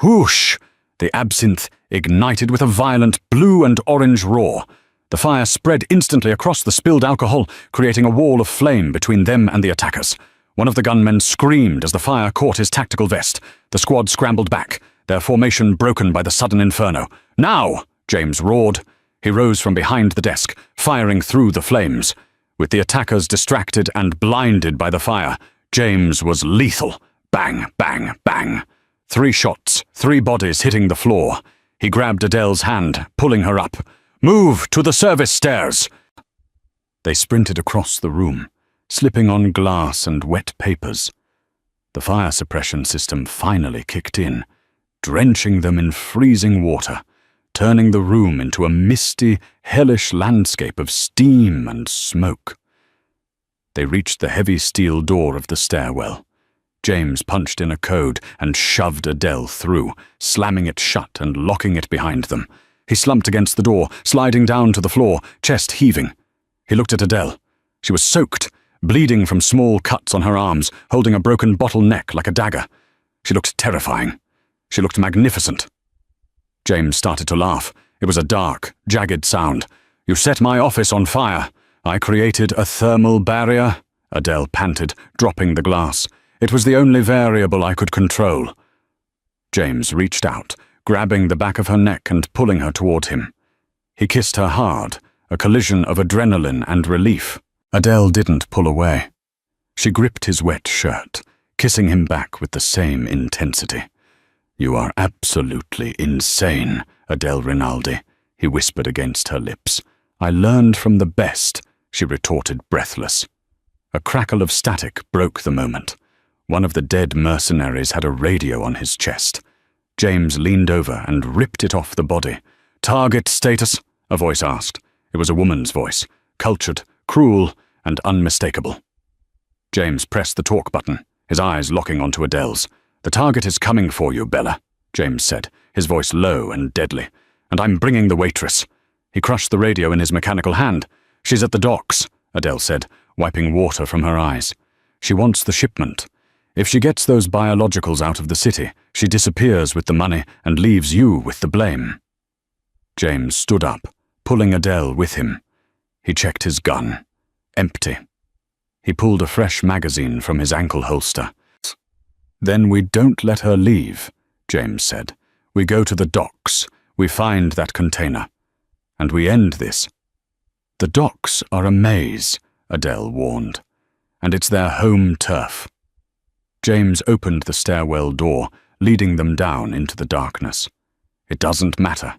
Whoosh! The absinthe ignited with a violent blue and orange roar. The fire spread instantly across the spilled alcohol, creating a wall of flame between them and the attackers. One of the gunmen screamed as the fire caught his tactical vest. The squad scrambled back, their formation broken by the sudden inferno. "Now!" James roared. He rose from behind the desk, firing through the flames. With the attackers distracted and blinded by the fire, James was lethal. Bang, bang, bang. 3 shots, 3 bodies hitting the floor. He grabbed Adele's hand, pulling her up. "Move to the service stairs!" They sprinted across the room, slipping on glass and wet papers. The fire suppression system finally kicked in, drenching them in freezing water, turning the room into a misty, hellish landscape of steam and smoke. They reached the heavy steel door of the stairwell. James punched in a code and shoved Adele through, slamming it shut and locking it behind them. He slumped against the door, sliding down to the floor, chest heaving. He looked at Adele. She was soaked, bleeding from small cuts on her arms, holding a broken bottle neck like a dagger. She looked terrifying. She looked magnificent. James started to laugh. It was a dark, jagged sound. "You set my office on fire. I created a thermal barrier," Adele panted, dropping the glass. "It was the only variable I could control." James reached out, grabbing the back of her neck and pulling her toward him. He kissed her hard, a collision of adrenaline and relief. Adele didn't pull away. She gripped his wet shirt, kissing him back with the same intensity. "You are absolutely insane, Adele Rinaldi," he whispered against her lips. "I learned from the best," she retorted, breathless. A crackle of static broke the moment. One of the dead mercenaries had a radio on his chest. James leaned over and ripped it off the body. "Target status?" a voice asked. It was a woman's voice, cultured, cruel, and unmistakable. James pressed the talk button, his eyes locking onto Adele's. "The target is coming for you, Bella," James said, his voice low and deadly. "And I'm bringing the waitress." He crushed the radio in his mechanical hand. "She's at the docks," Adele said, wiping water from her eyes. "She wants the shipment. If she gets those biologicals out of the city, she disappears with the money and leaves you with the blame." James stood up, pulling Adele with him. He checked his gun. Empty. He pulled a fresh magazine from his ankle holster. "Then we don't let her leave," James said. "We go to the docks. We find that container. And we end this." "The docks are a maze," Adele warned. "And it's their home turf." James opened the stairwell door, leading them down into the darkness. "It doesn't matter.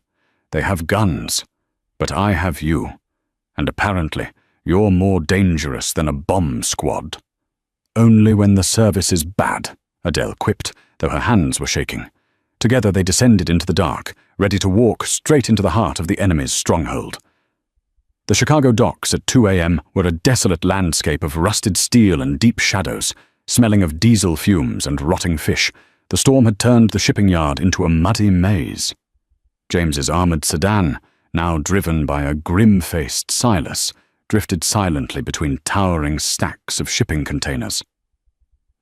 They have guns. But I have you. And apparently, you're more dangerous than a bomb squad." "Only when the service is bad," Adele quipped, though her hands were shaking. Together they descended into the dark, ready to walk straight into the heart of the enemy's stronghold. The Chicago docks at 2 a.m. were a desolate landscape of rusted steel and deep shadows, smelling of diesel fumes and rotting fish. The storm had turned the shipping yard into a muddy maze. James's armored sedan, now driven by a grim-faced Silas, drifted silently between towering stacks of shipping containers.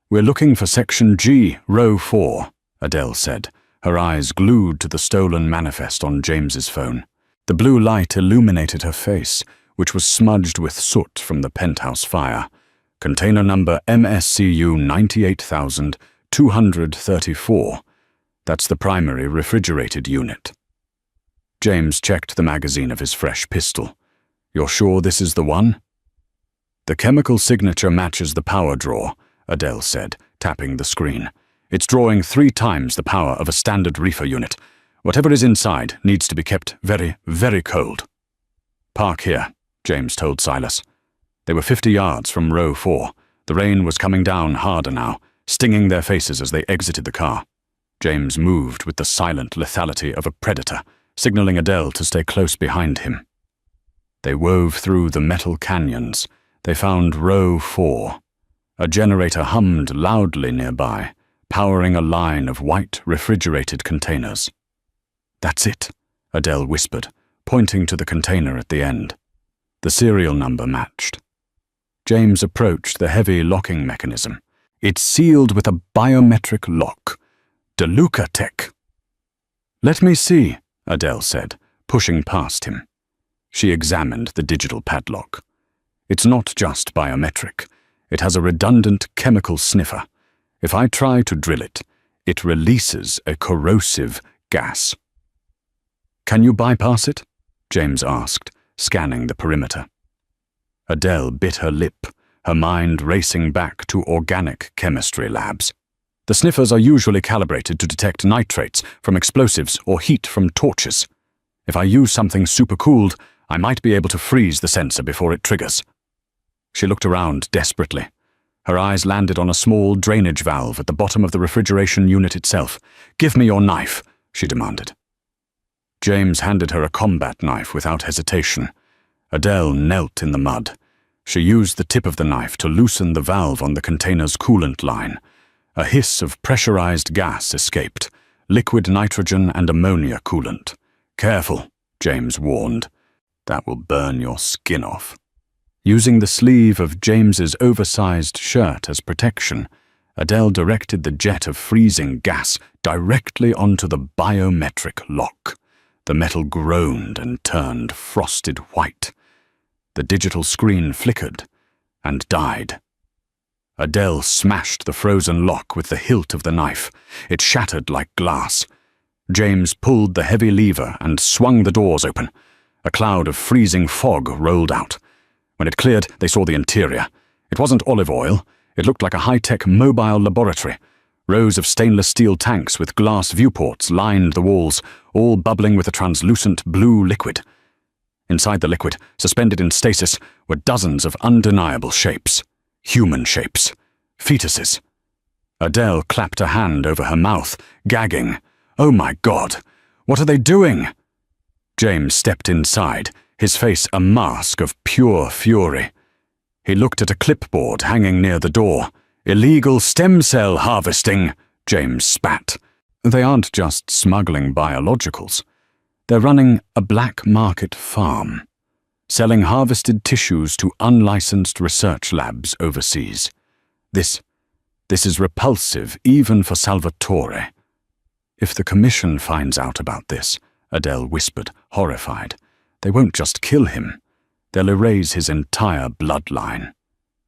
"We're looking for Section G, Row 4, Adele said, her eyes glued to the stolen manifest on James's phone. The blue light illuminated her face, which was smudged with soot from the penthouse fire. "Container number MSCU 98,234. That's the primary refrigerated unit." James checked the magazine of his fresh pistol. "You're sure this is the one?" "The chemical signature matches the power draw," Adele said, tapping the screen. "It's drawing 3 times the power of a standard reefer unit. Whatever is inside needs to be kept very, very cold." "Park here," James told Silas. They were 50 yards from row 4. The rain was coming down harder now, stinging their faces as they exited the car. James moved with the silent lethality of a predator, signaling Adele to stay close behind him. They wove through the metal canyons. They found row 4. A generator hummed loudly nearby, powering a line of white refrigerated containers. "That's it," Adele whispered, pointing to the container at the end. The serial number matched. James approached the heavy locking mechanism. "It's sealed with a biometric lock. DeLuca Tech." "Let me see," Adele said, pushing past him. She examined the digital padlock. "It's not just biometric. It has a redundant chemical sniffer. If I try to drill it, it releases a corrosive gas." "Can you bypass it?" James asked, scanning the perimeter. Adele bit her lip, her mind racing back to organic chemistry labs. "The sniffers are usually calibrated to detect nitrates from explosives or heat from torches. If I use something supercooled, I might be able to freeze the sensor before it triggers." She looked around desperately. Her eyes landed on a small drainage valve at the bottom of the refrigeration unit itself. "Give me your knife," she demanded. James handed her a combat knife without hesitation. Adele knelt in the mud. She used the tip of the knife to loosen the valve on the container's coolant line. A hiss of pressurized gas escaped, liquid nitrogen and ammonia coolant. "Careful," James warned. "That will burn your skin off." Using the sleeve of James's oversized shirt as protection, Adele directed the jet of freezing gas directly onto the biometric lock. The metal groaned and turned frosted white. The digital screen flickered and died. Adele smashed the frozen lock with the hilt of the knife. It shattered like glass. James pulled the heavy lever and swung the doors open. A cloud of freezing fog rolled out. When it cleared, they saw the interior. It wasn't olive oil. It looked like a high-tech mobile laboratory. Rows of stainless steel tanks with glass viewports lined the walls, all bubbling with a translucent blue liquid. Inside the liquid, suspended in stasis, were dozens of undeniable shapes. Human shapes. Fetuses. Adele clapped a hand over her mouth, gagging. "Oh my God! What are they doing?" James stepped inside, his face a mask of pure fury. He looked at a clipboard hanging near the door. "Illegal stem cell harvesting," James spat. "They aren't just smuggling biologicals. They're running a black market farm, selling harvested tissues to unlicensed research labs overseas. This is repulsive even for Salvatore. If the Commission finds out about this," Adele whispered, horrified, "they won't just kill him. They'll erase his entire bloodline."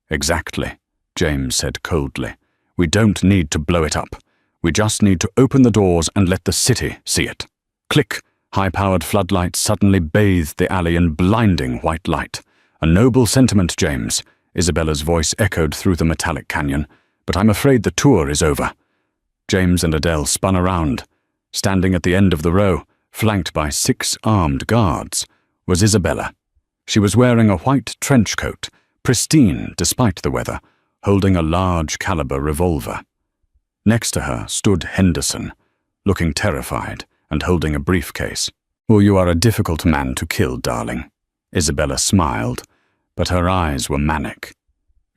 "Exactly," James said coldly. "We don't need to blow it up. We just need to open the doors and let the city see it." Click! High-powered floodlights suddenly bathed the alley in blinding white light. "A noble sentiment, James," Isabella's voice echoed through the metallic canyon. "But I'm afraid the tour is over." James and Adele spun around. Standing at the end of the row, flanked by 6 armed guards, was Isabella. She was wearing a white trench coat, pristine despite the weather, holding a large-caliber revolver. Next to her stood Henderson, looking terrified and holding a briefcase. "Oh, you are a difficult man to kill, darling." Isabella smiled, but her eyes were manic.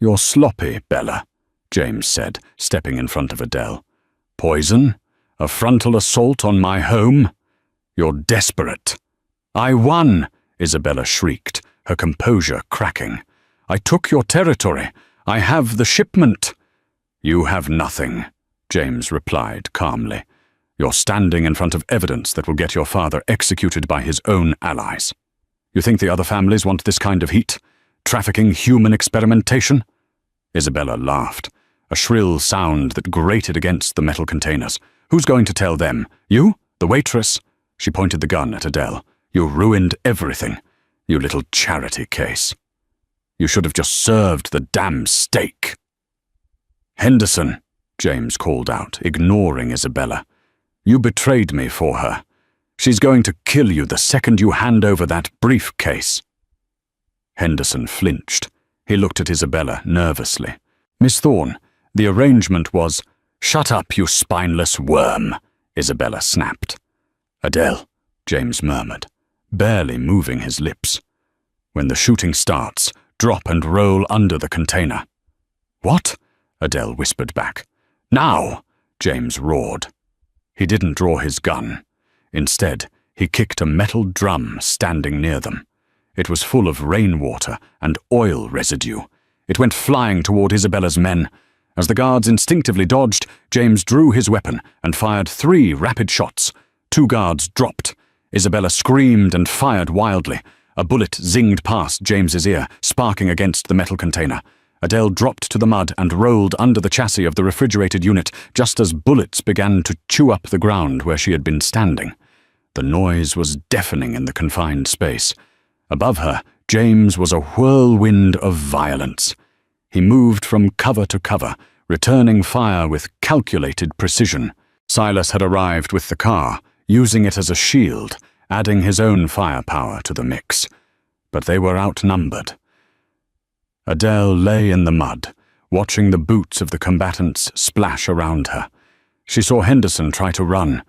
"You're sloppy, Bella," James said, stepping in front of Adele. "Poison? A frontal assault on my home? You're desperate." "I won!" Isabella shrieked, her composure cracking. "I took your territory. I have the shipment." "You have nothing," James replied calmly. "You're standing in front of evidence that will get your father executed by his own allies. You think the other families want this kind of heat? Trafficking human experimentation?" Isabella laughed, a shrill sound that grated against the metal containers. "Who's going to tell them? You? The waitress?" She pointed the gun at Adele. "You ruined everything, you little charity case. You should have just served the damn steak." "Henderson," James called out, ignoring Isabella. "You betrayed me for her. She's going to kill you the second you hand over that briefcase." Henderson flinched. He looked at Isabella nervously. "Miss Thorne, the arrangement was—" "Shut up, you spineless worm," Isabella snapped. "Adele," James murmured, barely moving his lips. "When the shooting starts, drop and roll under the container." "What?" Adele whispered back. "Now!" James roared. He didn't draw his gun. Instead, he kicked a metal drum standing near them. It was full of rainwater and oil residue. It went flying toward Isabella's men. As the guards instinctively dodged, James drew his weapon and fired 3 rapid shots. 2 guards dropped. Isabella screamed and fired wildly. A bullet zinged past James's ear, sparking against the metal container. Adele dropped to the mud and rolled under the chassis of the refrigerated unit just as bullets began to chew up the ground where she had been standing. The noise was deafening in the confined space. Above her, James was a whirlwind of violence. He moved from cover to cover, returning fire with calculated precision. Silas had arrived with the car, using it as a shield, adding his own firepower to the mix. But they were outnumbered. Adele lay in the mud, watching the boots of the combatants splash around her. She saw Henderson try to run.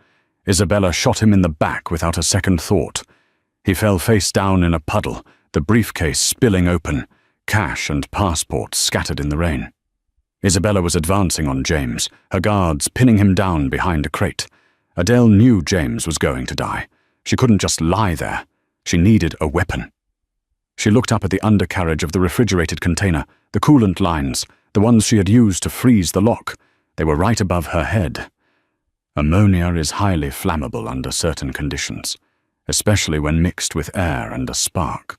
Isabella shot him in the back without a second thought. He fell face down in a puddle, the briefcase spilling open, cash and passports scattered in the rain. Isabella was advancing on James, her guards pinning him down behind a crate. Adele knew James was going to die. She couldn't just lie there. She needed a weapon. She looked up at the undercarriage of the refrigerated container, the coolant lines, the ones she had used to freeze the lock. They were right above her head. Ammonia is highly flammable under certain conditions, especially when mixed with air and a spark.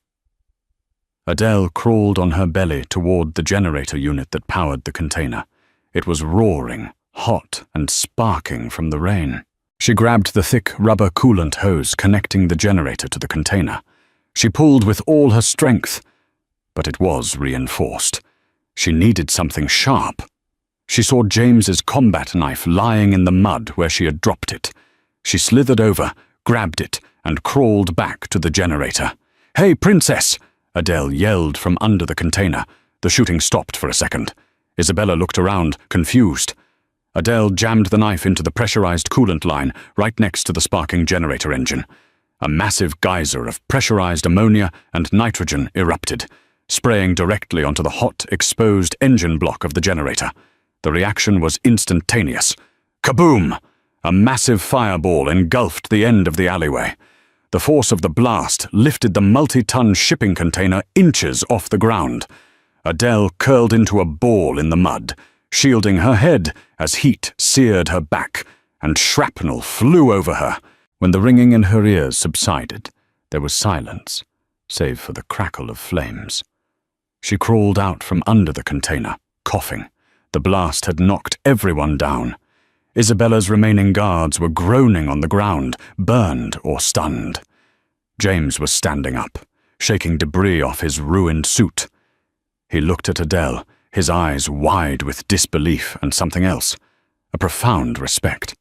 Adele crawled on her belly toward the generator unit that powered the container. It was roaring, hot and sparking from the rain. She grabbed the thick rubber coolant hose connecting the generator to the container. She pulled with all her strength, but it was reinforced. She needed something sharp. She saw James's combat knife lying in the mud where she had dropped it. She slithered over, grabbed it, and crawled back to the generator. "Hey, princess!" Adele yelled from under the container. The shooting stopped for a second. Isabella looked around, confused. Adele jammed the knife into the pressurized coolant line right next to the sparking generator engine. A massive geyser of pressurized ammonia and nitrogen erupted, spraying directly onto the hot, exposed engine block of the generator. The reaction was instantaneous. Kaboom! A massive fireball engulfed the end of the alleyway. The force of the blast lifted the multi-ton shipping container inches off the ground. Adele curled into a ball in the mud, shielding her head as heat seared her back, and shrapnel flew over her. When the ringing in her ears subsided, there was silence, save for the crackle of flames. She crawled out from under the container, coughing. The blast had knocked everyone down. Isabella's remaining guards were groaning on the ground, burned or stunned. James was standing up, shaking debris off his ruined suit. He looked at Adele, his eyes wide with disbelief and something else, a profound respect.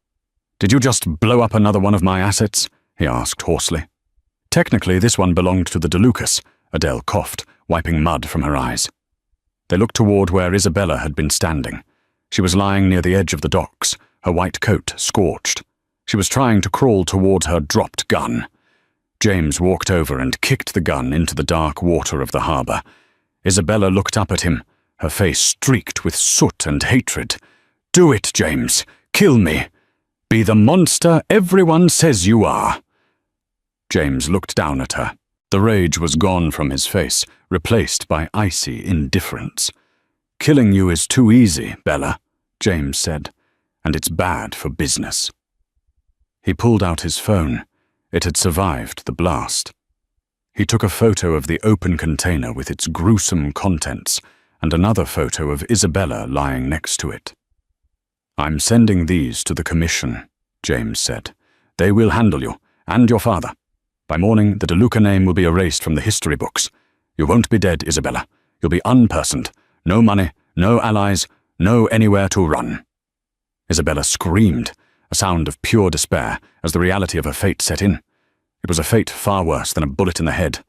"Did you just blow up another one of my assets?" he asked hoarsely. "Technically, this one belonged to the DeLucas," Adele coughed, wiping mud from her eyes. They looked toward where Isabella had been standing. She was lying near the edge of the docks, her white coat scorched. She was trying to crawl towards her dropped gun. James walked over and kicked the gun into the dark water of the harbor. Isabella looked up at him, her face streaked with soot and hatred. "Do it, James. Kill me. Be the monster everyone says you are." James looked down at her. The rage was gone from his face, replaced by icy indifference. "Killing you is too easy, Bella," James said, "and it's bad for business." He pulled out his phone. It had survived the blast. He took a photo of the open container with its gruesome contents and another photo of Isabella lying next to it. "I'm sending these to the commission," James said. "They will handle you, and your father. By morning, the DeLuca name will be erased from the history books. You won't be dead, Isabella. You'll be unpersoned. No money, no allies, no anywhere to run." Isabella screamed, a sound of pure despair, as the reality of her fate set in. It was a fate far worse than a bullet in the head.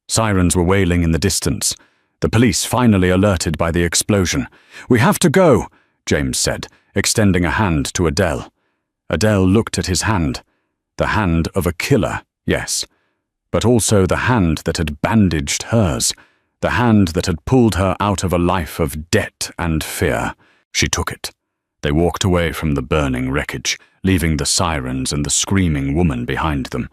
Sirens were wailing in the distance. The police finally alerted by the explosion. "We have to go," James said, extending a hand to Adele. Adele looked at his hand. The hand of a killer, yes, but also the hand that had bandaged hers, the hand that had pulled her out of a life of debt and fear. She took it. They walked away from the burning wreckage, leaving the sirens and the screaming woman behind them,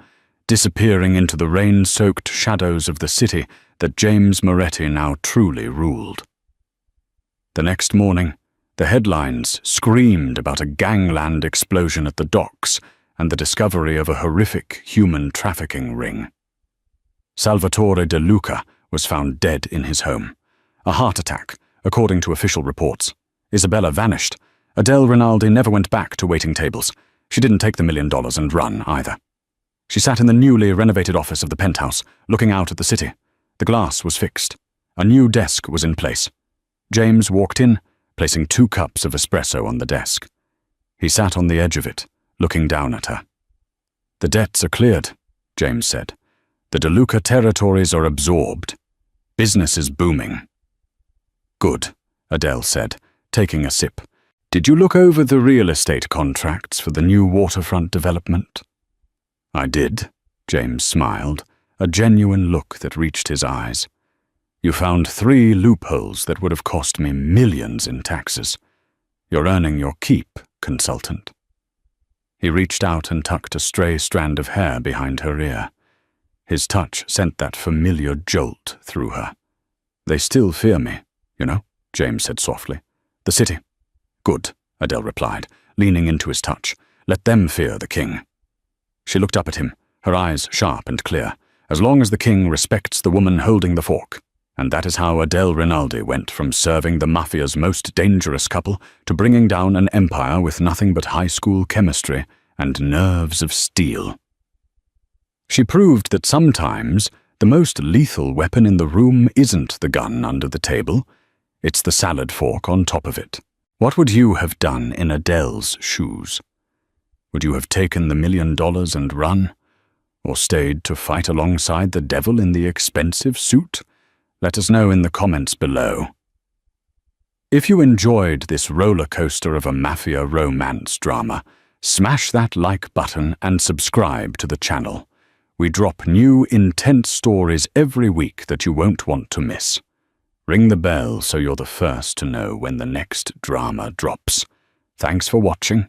disappearing into the rain-soaked shadows of the city that James Moretti now truly ruled. The next morning, the headlines screamed about a gangland explosion at the docks and the discovery of a horrific human trafficking ring. Salvatore De Luca was found dead in his home. A heart attack, according to official reports. Isabella vanished. Adele Rinaldi never went back to waiting tables. She didn't take the $1 million and run, either. She sat in the newly renovated office of the penthouse, looking out at the city. The glass was fixed. A new desk was in place. James walked in, placing 2 cups of espresso on the desk. He sat on the edge of it, looking down at her. "The debts are cleared," James said. "The DeLuca territories are absorbed. Business is booming." "Good," Adele said, taking a sip. "Did you look over the real estate contracts for the new waterfront development?" "I did," James smiled, a genuine look that reached his eyes. "You found 3 loopholes that would have cost me millions in taxes. You're earning your keep, consultant." He reached out and tucked a stray strand of hair behind her ear. His touch sent that familiar jolt through her. "They still fear me, you know," James said softly. "The city." "Good," Adele replied, leaning into his touch. "Let them fear the king." She looked up at him, her eyes sharp and clear. "As long as the king respects the woman holding the fork." And that is how Adele Rinaldi went from serving the Mafia's most dangerous couple to bringing down an empire with nothing but high school chemistry and nerves of steel. She proved that sometimes the most lethal weapon in the room isn't the gun under the table, it's the salad fork on top of it. What would you have done in Adele's shoes? Would you have taken the $1 million and run? Or stayed to fight alongside the devil in the expensive suit? Let us know in the comments below. If you enjoyed this roller coaster of a mafia romance drama, smash that like button and subscribe to the channel. We drop new, intense stories every week that you won't want to miss. Ring the bell so you're the first to know when the next drama drops. Thanks for watching,